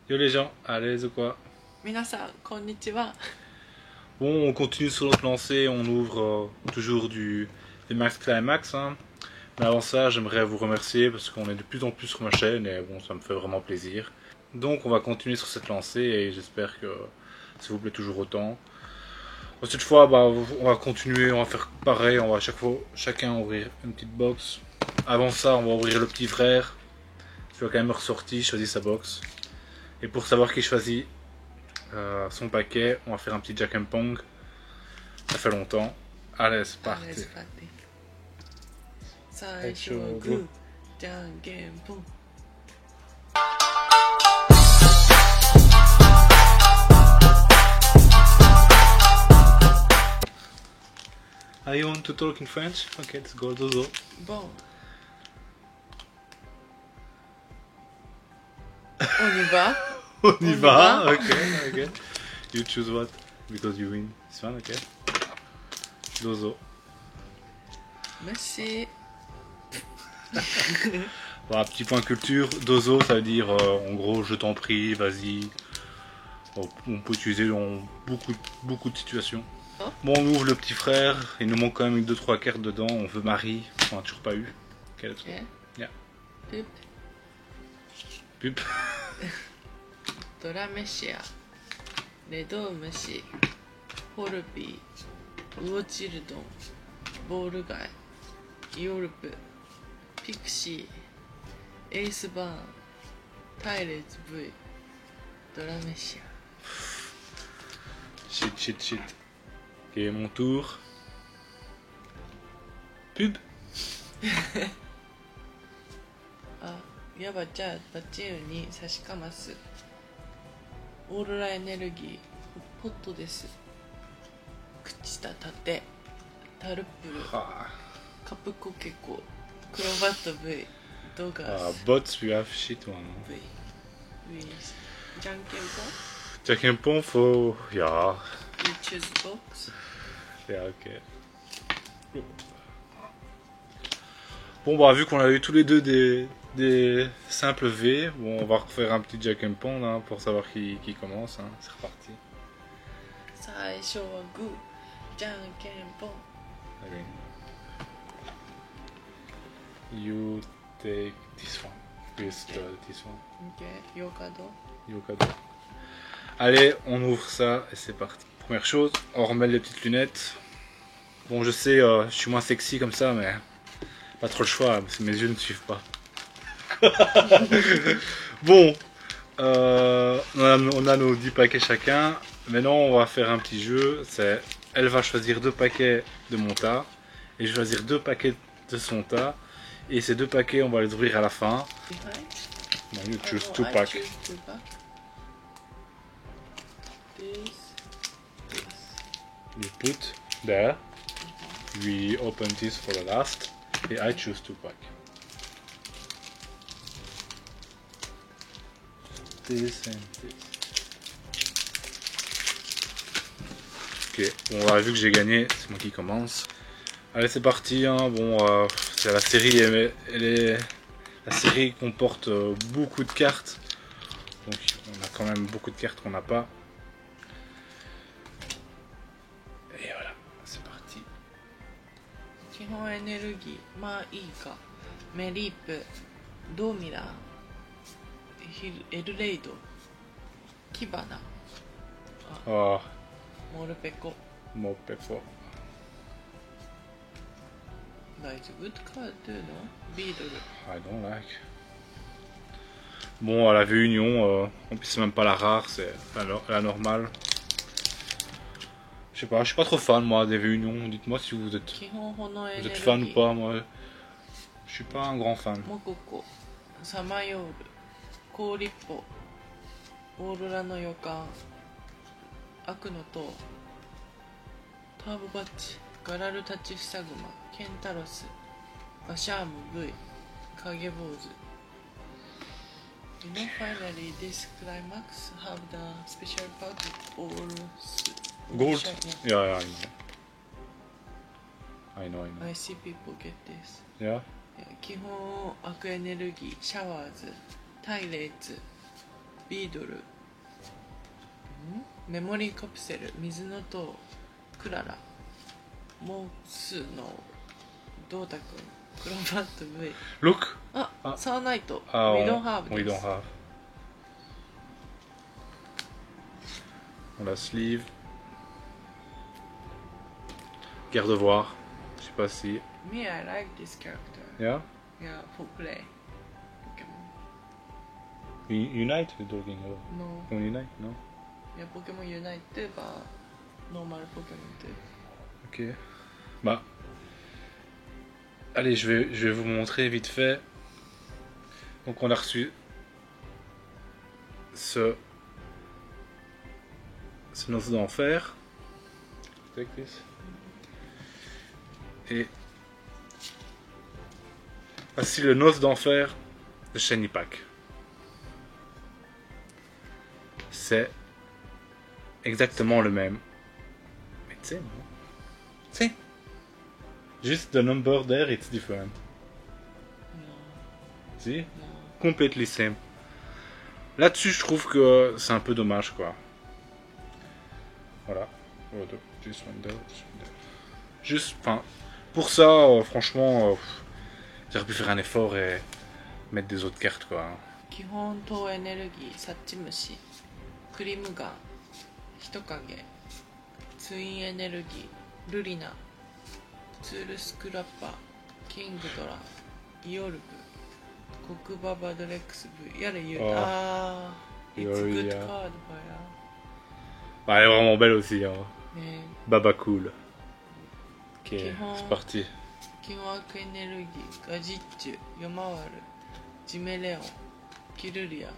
Yo les gens, allez ou quoi? 皆さんこんにちは。 Bon, on continue sur notre lancée, on ouvre toujours des Max Climax. Hein. Mais avant ça, j'aimerais vous remercier parce qu'on est de plus en plus sur ma chaîne et bon, ça me fait vraiment plaisir. Donc on va continuer sur cette lancée et j'espère que ça vous plaît toujours autant. Cette fois, bah, on va continuer, on va faire pareil, on va à chaque fois chacun ouvrir une petite box. Avant ça, on va ouvrir le petit frère. Tu vas quand même ressorti, choisir sa box. Et pour savoir qui choisit son paquet, on va faire un petit Jack and Pong. Ça fait longtemps. Allez, c'est parti. 最初はグー、じゃんけんぽん。Are you want to talk in French? Okay, let's go, dozo. Bon. On y va. On y va, ok. You choose what? Because you win. This one, ok. Dozo. Merci. Voilà, petit point culture. Dozo, ça veut dire en gros, je t'en prie, vas-y. On peut utiliser dans beaucoup de situations. Oh. Bon, on ouvre le petit frère. Il nous manque quand même 2-3 cartes dedans. On veut Marie. On n'a toujours pas eu. Ok, let's go. Yeah. Pup. Pup. ドラメシア、レドウムシ、ホルビー、ウオチルドン、ボールガイ、ヨルプ、ピクシー、エースバーン、タイレーズ V、ドラメシア。 Shit. Ok, mon tour. Pub. あ、ヤバじゃあバチウに差しかます。オーロラエネルギーポットです。朽ちた盾、タルプル、カプコケコ、クロバット V、ドガス Bots, we have shit one. V、じゃんけんぽん。 Jack and Pong, faut. Yeah. You choose box. Yeah, ok. Bon, bah, vu qu'on a eu tous les deux des simples V, bon, on va refaire un petit Jack and Pong hein, pour savoir qui commence. Hein. C'est reparti. 最初はグー、じゃんけんぽん。 Allez. You take this one. Yes, this one. Ok, よかど。 You cadeau. Allez, on ouvre ça et c'est parti. Première chose, on remet les petites lunettes. Bon, je sais, je suis moins sexy comme ça, mais pas trop le choix, parce que mes yeux ne suivent pas. Bon, on a nos 10 paquets chacun. Maintenant, on va faire un petit jeu. C'est, elle va choisir 2 paquets de mon tas et je vais choisir 2 paquets de son tas. Et ces 2 paquets, on va les ouvrir à la fin. Bon, you choose 2 packs. You put there. We open this for the last. And I choose 2 packs. This and this. Ok, bon, on a vu que j'ai gagné, c'est moi qui commence. Allez, c'est parti. Hein. Bon, c'est la série, la série comporte beaucoup de cartes. Donc, on a quand même beaucoup de cartes qu'on n'a pas. Et voilà, c'est parti. 基本エネルギー、まあいいか、メリープ、ドーミラー、エルレイド、キバナ、Ah, モルペコ。 mon pépé. 大丈夫とかっていうの？ビードル。 I don't like. Bon, à la vue union, en plus c'est même pas la rare, c'est la normale. Je sais pas, je suis pas trop fan moi des vues union. Dites-moi si vous êtes 基本炎エネルギー。 fan ou pas. Moi, je suis pas un grand fan. モココ、サマヨール、コーリッポ、オーロラの予感、悪の塔、ターボバッチ、ガラルタチフサグマ、ケンタロス、バシャーム V、影坊主。You know, finally, this climax have the special pack all Gold? Yeah. Yeah, I know. I see people get this. Yeah. 基本悪エネルギー、シャワーズ、タイレーツ、ビードル、メモリーカプセル、水の塔、クララ、モスのドータ君、クロバット V。 Look! サーナイト、Ah, We don't have we this. don't have. La sleeve. Gardevoir. Je sais pas si. Me, I like this character. Yeah? Yeah, for play. Pokemon. Unite we're talking about. No. On Unite, no? Yeah, Pokemon Unite too, but normal Pokemon too. Ok. Bah. Allez, je vais vous montrer vite fait. Donc on a reçu ce noce d'enfer. Take this. Et voici le noce d'enfer de Shiny Pack. C'est exactement le même. Mais tu sais, non? Tu sais, juste the number there, it's different. No. Si? No. Completely same. Là-dessus, je trouve que c'est un peu dommage, quoi. Voilà. Just one there, just one there. Juste, enfin, pour ça, franchement, j'aurais pu faire un effort et mettre des autres cartes, quoi. 基本等エネルギー、サッチムシ、クリムガン、人影、ツインエネルギー、ルリナ、ツールスクラッパー、キングドラ、イオルブ、コクババドレックス V。 やれ言う。It's good card, voilà. Bah, elle est vraiment belle aussi, hein. ね、 Baba cool. Ok, Kihon. c'est parti. 基本アクエネルギー、ガジッチュ、ヨマワル、ジメレオン、キルリア、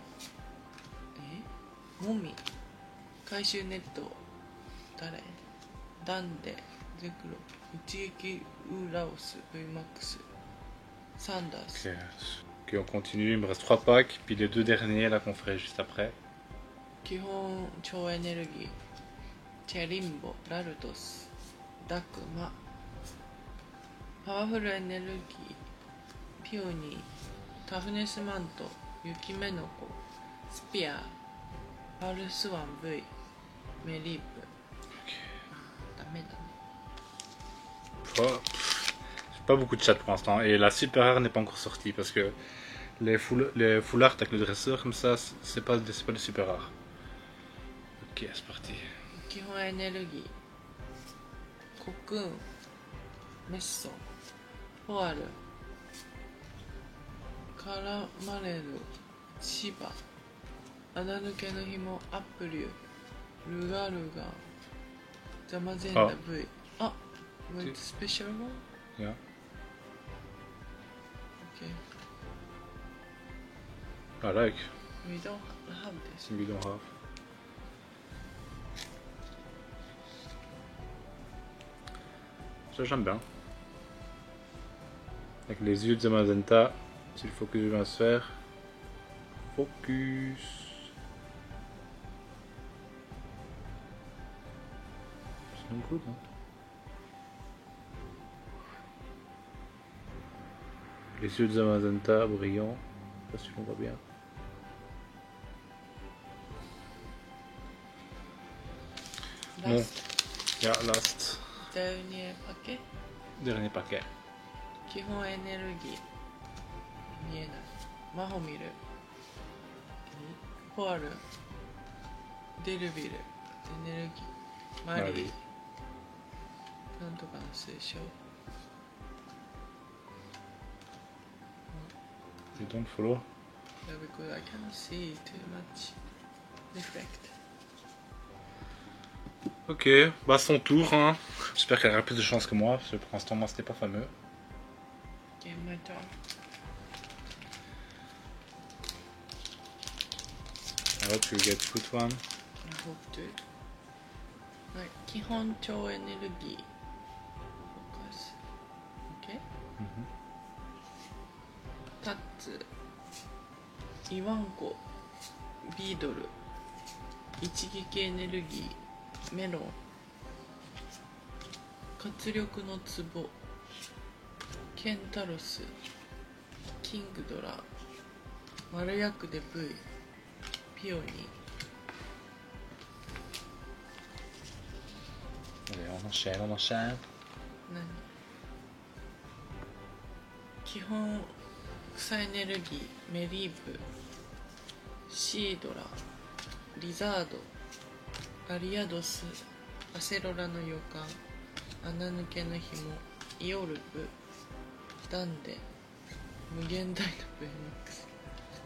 モミ、回収ネット、誰、ダンデ、ゼクロ、一撃ウラオス、VMAX、サンダース。 Ok, on continue. Il me reste 3 packs, puis les 2 derniers là qu'on ferait juste après. 基本超エネルギー、チェリンボ、ラルトス、ダクマ、パワフルエネルギー、ピオニー、タフネスマント、雪メノコ、スピア、パルスワン V、メリープ。ダメだね。Oh, j'ai pas beaucoup de chat pour l'instant. Et la super rare n'est pas encore sortie parce que les full art avec le dresseur comme ça, c'est pas des super rares. Ok, c'est parti. 基本エネルギー、コクーン、メッソ、フォアル、カラマレル、シバ、穴抜けの紐、アップリュー、ルガルガ、ザマゼンダ V。 あ、with special one? Yeah. Okay. I like. We don't have this. We don't have. Ça j'aime bien. Avec les yeux de Zamazenta, c'est le focus que je viens de faire. Focus. C'est un good, hein. Les yeux de Zamazenta brillants. Je sais pas si on voit bien. Last. Yeah, last. Dernier paquet. Dernier paquet. 基本エネルギー、見えない。マホミル、フォアル、デルビル、エネルギー、マリー、マリーなんとかの推奨。 You don't follow? Yeah, because I can't see too much. Reflect. Ok, bah son tour, hein. J'espère qu'elle aura plus de chance que moi, parce que pour l'instant moi c'était pas fameux. Okay, my turn. I hope you get good one. I hope to. はい、基本超エネルギー。フォーカス。OK? タッツ、イワンコ、ビードル、一撃エネルギー、メロン、活力の壺、ケンタロス、キングドラ、丸薬で V、ピオに Allez, on enchaîne, on enchaîne. 何基本草エネルギーメリーブシードラリザードアリアドスアセロラの予感穴抜けの紐イオルプダンデ無限大のベニックス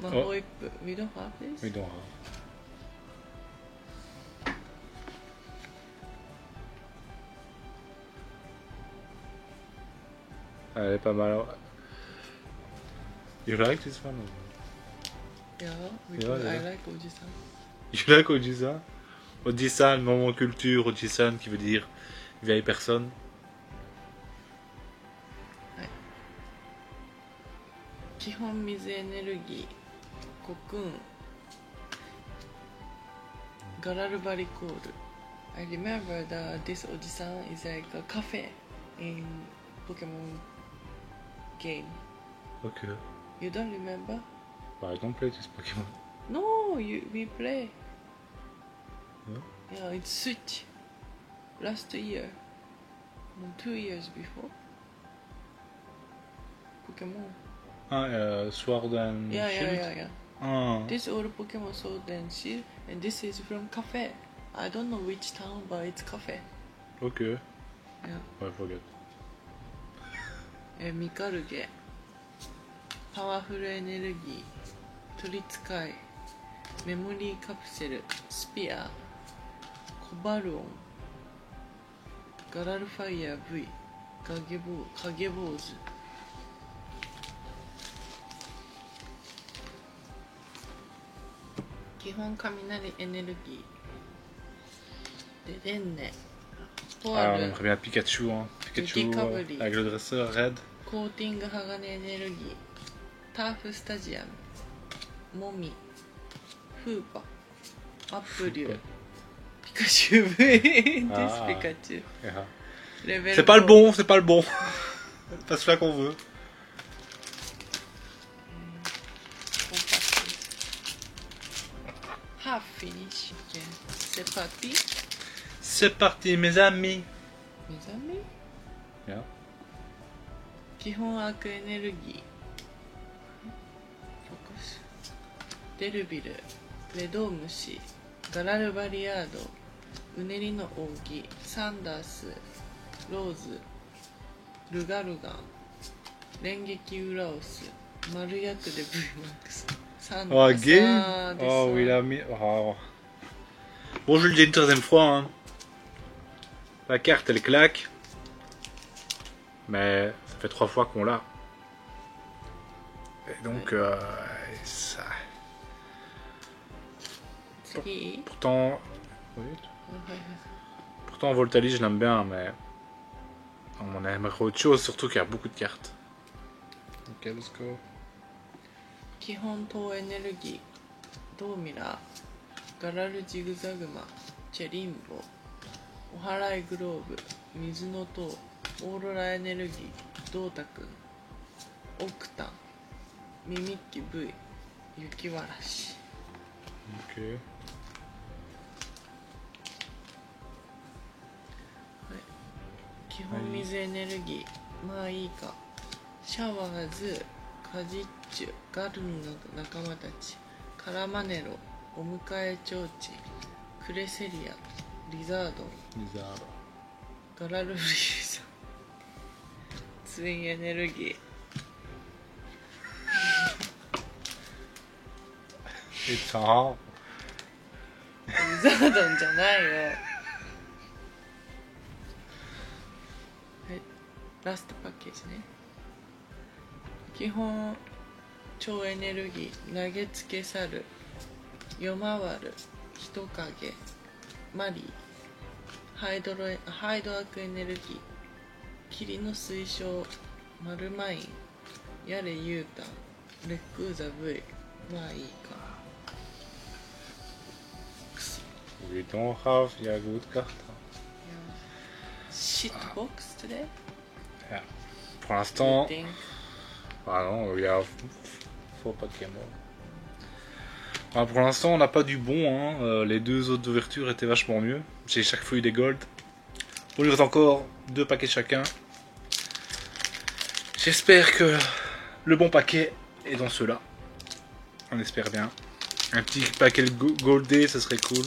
魔法一プ We don't have this? We don't have. Elle est pas mal. You like this one? Yeah, because Yeah, I yeah. like Oji-san. You like Ojisan? Ojisan, moment culture, Ojisan qui veut dire vieille personne. 基本水エネルギーコクーンガラルバリコール I remember that this Oji-san is like a cafe in Pokemon game. Ok. You don't remember? Bah, I don't play this Pokémon. No, we play. Yeah? Yeah, it's Switch. Last year. No, 2 years before. Pokemon. Ah, Sword and Yeah, Shield? yeah. Ah. This old Pokemon Sword and Shield, and this is from cafe. I don't know which town, but it's cafe. Ok. Yeah. Ouais, forget. ミカルゲパワフルエネルギー取り使いメモリーカプセルスピアコバルオンガラルファイヤー V 影坊主基本雷エネルギーでレンネポ Ah, ア on ル aimerait bien Pikachu, hein. Pikachu Cavalry. avec le dresseur Red. コーティング鋼エネルギーターフスタジアムモミフーパアップリューピカチュウ V ですあーピカチュウ Yeah. レベル C'est pas le bon, c'est pas le bon. C'est pas celui-là qu'on veut. ハーフフィニッシュケンセパティ C'est parti, mes amis. 目覚め Yeah. 基本アークエネルギーフォーカスデルビルレドウムシガラルバリアードうねりの扇サンダースローズルガルガン連撃ウラオス丸役で VMAX サンダ Oh, ース gay. あーで Oh, さ il a mis. Oh. Bon, je le dis une troisième fois. Hein. La carte, elle claque. Mais ça fait 3 fois qu'on l'a. Et donc, ça. 次 Pourtant. Oui. はいはい Pourtant, Voltali, je l'aime bien, mais. On aimerait autre chose, surtout qu'il y a beaucoup de cartes. Ok, let's go. 基本等エネルギードーミラーガラルジグザグマチェリンボお祓いグローブ水の塔オーロラエネルギードータくんオクタンミミッキ V 雪わらし Ok. 基本水エネルギーまあいいかシャワーズカジッチュガルンの仲間たちカラマネロお迎え提灯クレセリアリザードン Bizarre. ガラルフリーザツインエネルギー Et ça. リザードンじゃないよはいラストパッケージね基本超エネルギー投げつけ去る夜回る人影マリーハイドアークエネルギー霧の水晶マルマインやれユータンレックーザ V まあいいか We don't have. Il y a good carte. Shit box today? Yeah. Pour l'instant. Think. Ah non, il y a faux Pokémon. Alors, pour l'instant, on n'a pas du bon. Hein. Les deux autres ouvertures étaient vachement mieux. J'ai chaque fois eu des gold. On lui reste encore 2 paquets chacun. J'espère que le bon paquet est dans ceux-là. On espère bien. Un petit paquet goldé, ce serait cool.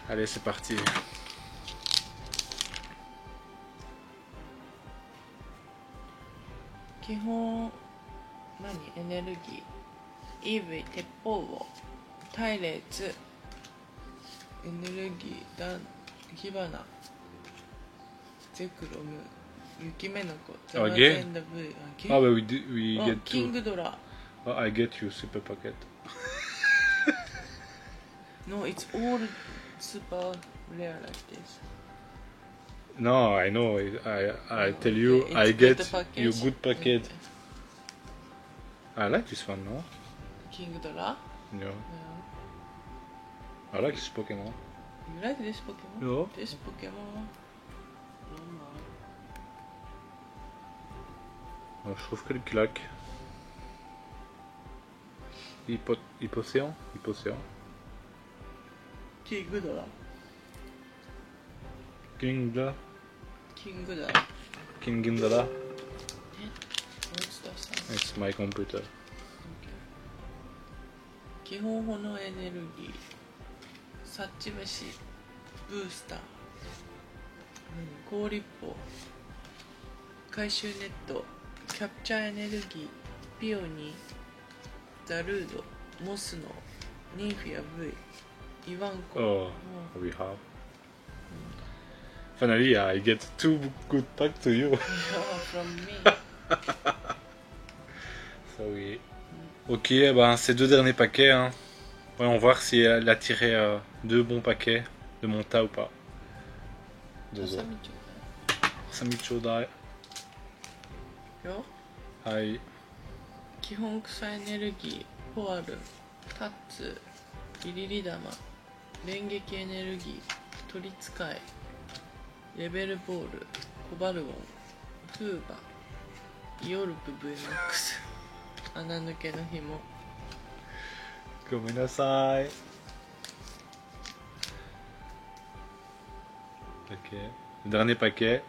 Allez, c'est parti. Kihon, énergie, EV, 鉄砲を、隊列、エネルギー、火花、ゼクロム、雪目の子、ザワゼンダ V、Ah bah we get キン two. グドラ。I get you super packet. No, it's all super rare like this. No, I know. I tell you, It's I good get package. you good packet. I like this one, no? キングドラ No. No. I like this Pokemon. You like this Pokemon? No. This Pokemon? Normal. Je trouve qu'elle claque. Hypocéan. King ドラ Kingda. King ドラ Kingindala. What's the sound? It's my computer. 基本炎エネルギー察知飯ブースター氷っぽ回収ネットキャプチャーエネルギーピオニーザルードモスノニンフィア V イワンコ Oh, we have. Finally, I get 2 good packs to you. from me. So oui. Ok, ben ces 2 derniers paquets. Hein. Voyons voir si elle a tiré 2 bons paquets de mon tas ou pas. どうぞ。ハサミちょうだい。よはい。基本草エネルギーポアルタッツリリリ玉連撃エネルギー取り使いレベルボールコバルゴンフーバイオルプ VMAX 穴抜けの紐ごめんなさい。Ok. Le dernier paquet.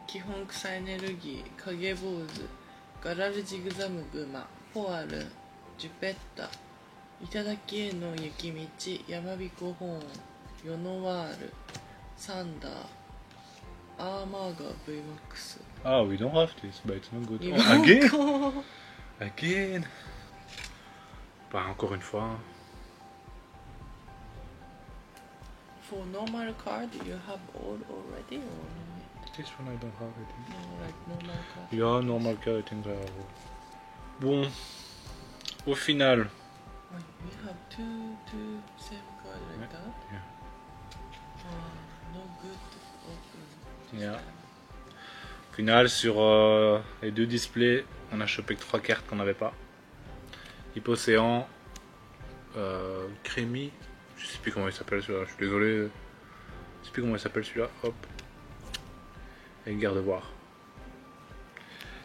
基本草エネルギー影坊主ガラルジグザムグマポアルジュペッタ頂への雪道山彦ホーンヨノワールサンダーアーマーガー VMAX Ah, we don't have this, but it's not good. Il Oh, manque again? encore. Again? Bah, encore une fois. For normal card, you have all already or no? This one I don't have, I think. No, like normal card. Yeah, normal card, I think I have. Bon. Au final. Wait, we have two same card like that? Yeah. No good open. Yeah. Au final, sur les 2 displays, on a chopé que 3 cartes qu'on n'avait pas. Hypocéan, Crémy, je sais plus comment il s'appelle celui-là, je suis désolé. Je sais plus comment il s'appelle celui-là, hop. Et Gardevoir.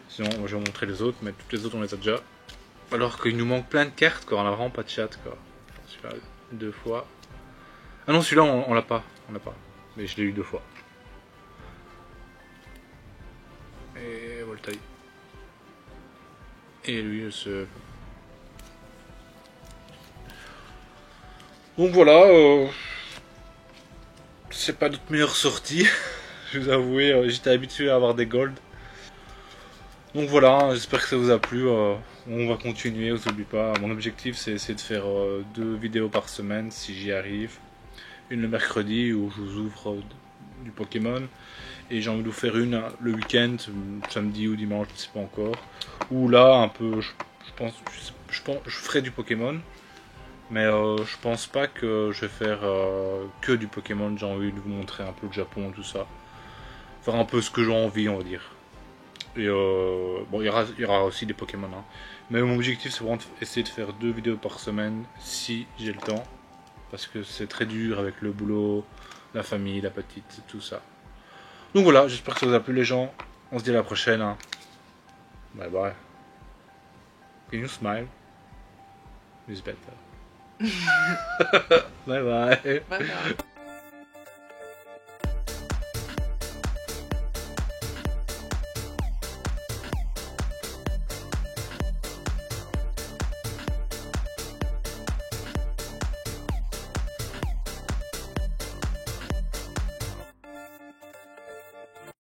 Sinon, moi, je vais vous montrer les autres, mais toutes les autres on les a déjà. Alors qu'il nous manque plein de cartes, quoi. On a vraiment pas de chat, quoi. Celui-là, 2 fois. Ah non, celui-là on l'a pas, mais je l'ai eu 2 fois. Et Voltaï. Et lui, ce. Donc voilà, c'est pas notre meilleure sortie. Je vous avoue, j'étais habitué à avoir des golds. Donc voilà, j'espère que ça vous a plu. On va continuer, on s'oublie pas. Mon objectif, c'est essayer de faire 2 vidéos par semaine si j'y arrive. Une le mercredi où je vous ouvre du Pokémon. Et j'ai envie de vous faire une le week-end, samedi ou dimanche, je ne sais pas encore. Ou là, un peu, je pense, je ferai du Pokémon. Mais je pense pas que je vais faire que du Pokémon. J'ai envie de vous montrer un peu le Japon, tout ça. Faire un peu ce que j'ai envie, on va dire. Et bon, il y aura aussi des Pokémon. Hein. Mais mon objectif, c'est vraiment essayer de faire 2 vidéos par semaine, si j'ai le temps. Parce que c'est très dur avec le boulot, la famille, la petite, tout ça. Donc voilà, j'espère que ça vous a plu les gens. On se dit à la prochaine. Hein. Bye bye. Can you smile? is better. Bye bye. Bye bye.